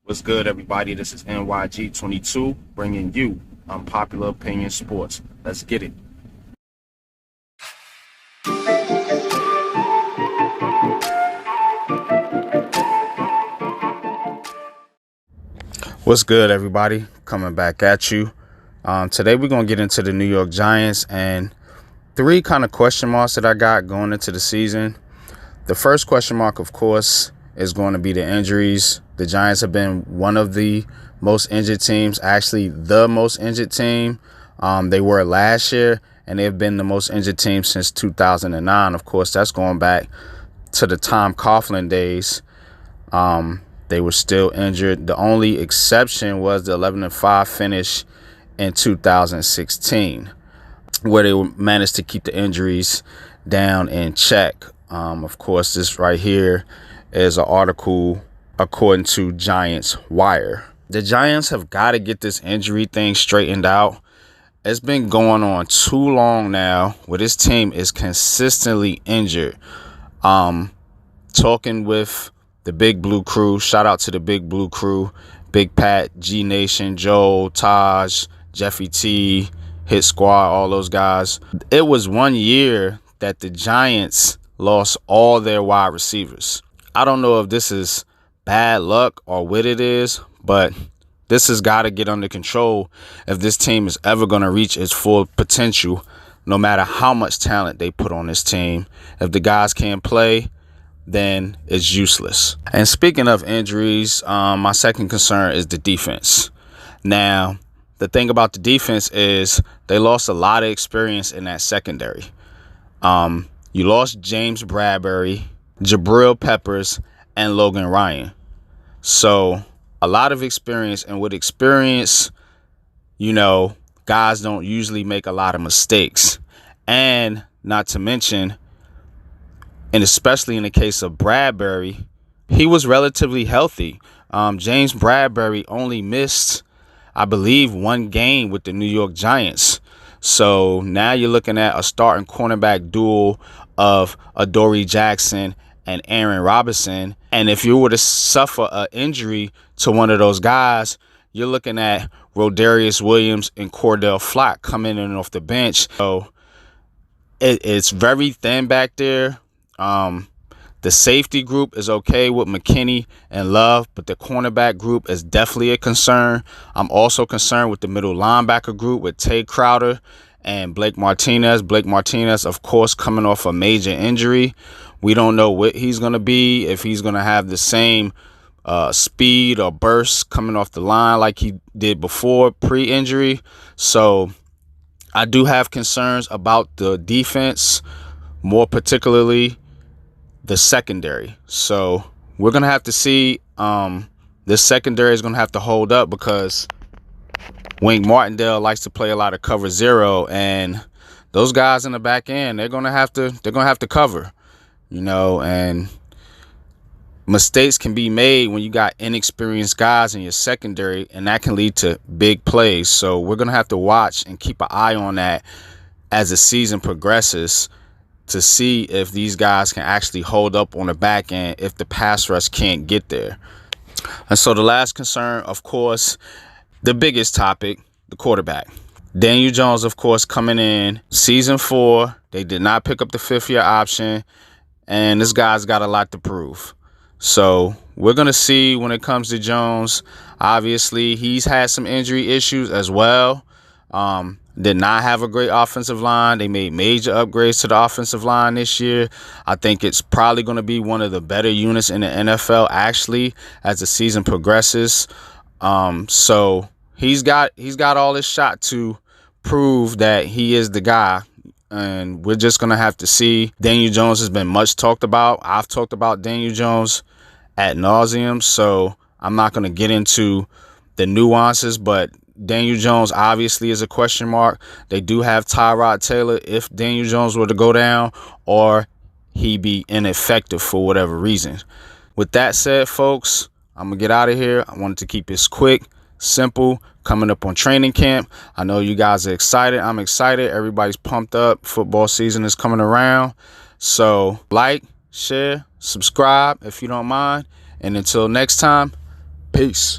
What's good, everybody? This is NYG22 bringing you Unpopular Opinion Sports. Let's get it. What's good, everybody? Coming back at you. Today, we're going to get into the New York Giants and three kind of question marks that I got going into the season. The first question mark, of course, is going to be the injuries. The Giants have been one of the most injured teams, actually the most injured team. They were last year, and they've been the most injured team since 2009. Of course, that's going back to the Tom Coughlin days. They were still injured. The only exception was the 11-5 finish in 2016, where they managed to keep the injuries down in check. Of course, this right here is an article according to Giants Wire. The Giants have got to get this injury thing straightened out. It's been going on too long now where this team is consistently injured. Talking with the Big Blue Crew, shout out to the Big Blue Crew, Big Pat, G Nation, Joe, Taj, Jeffy T, Hit Squad, all those guys. It was 1 year that the Giants lost all their wide receivers. I don't know if this is bad luck or what it is, but this has got to get under control if this team is ever going to reach its full potential, no matter how much talent they put on this team. If the guys can't play, then it's useless. And speaking of injuries, my second concern is the defense. Now, the thing about the defense is they lost a lot of experience in that secondary. You lost James Bradberry, Jabril Peppers, and Logan Ryan. So a lot of experience, and with experience, guys don't usually make a lot of mistakes. And not to mention, and especially in the case of Bradberry, he was relatively healthy. James Bradberry only missed, I believe, one game with the New York Giants. So now you're looking at a starting cornerback duel of Adoree Jackson and Aaron Robinson. And if you were to suffer an injury to one of those guys, you're looking at Rodarius Williams and Cordell Flott coming in off the bench. So it's very thin back there. The safety group is okay with McKinney and Love, but the cornerback group is definitely a concern. I'm also concerned with the middle linebacker group with Tay Crowder and Blake Martinez. Blake Martinez, of course, coming off a major injury. We don't know what he's going to be, if he's going to have the same speed or burst coming off the line like he did before pre-injury. So I do have concerns about the defense, more particularly the secondary. So we're going to have to see. This secondary is going to have to hold up because Wink Martindale likes to play a lot of cover zero, and those guys in the back end, they're going to have to cover, and mistakes can be made when you got inexperienced guys in your secondary, and that can lead to big plays. So we're going to have to watch and keep an eye on that as the season progresses, to see if these guys can actually hold up on the back end if the pass rush can't get there. And so the last concern, of course, the biggest topic, the quarterback. Daniel Jones, of course, coming in season 4. They did not pick up the 5th-year option, and this guy's got a lot to prove. So we're going to see when it comes to Jones. Obviously, he's had some injury issues as well. Did not have a great offensive line. They made major upgrades to the offensive line this year. I think it's probably going to be one of the better units in the NFL, actually, as the season progresses. So he's got all this shot to prove that he is the guy. And we're just going to have to see. Daniel Jones has been much talked about. I've talked about Daniel Jones ad nauseum, so I'm not going to get into the nuances, but Daniel Jones obviously is a question mark. They do have Tyrod Taylor if Daniel Jones were to go down or he be ineffective for whatever reason. With that said, folks, I'm going to get out of here. I wanted to keep this quick, simple, coming up on training camp. I know you guys are excited. I'm excited. Everybody's pumped up. Football season is coming around. So like, share, subscribe if you don't mind. And until next time, peace.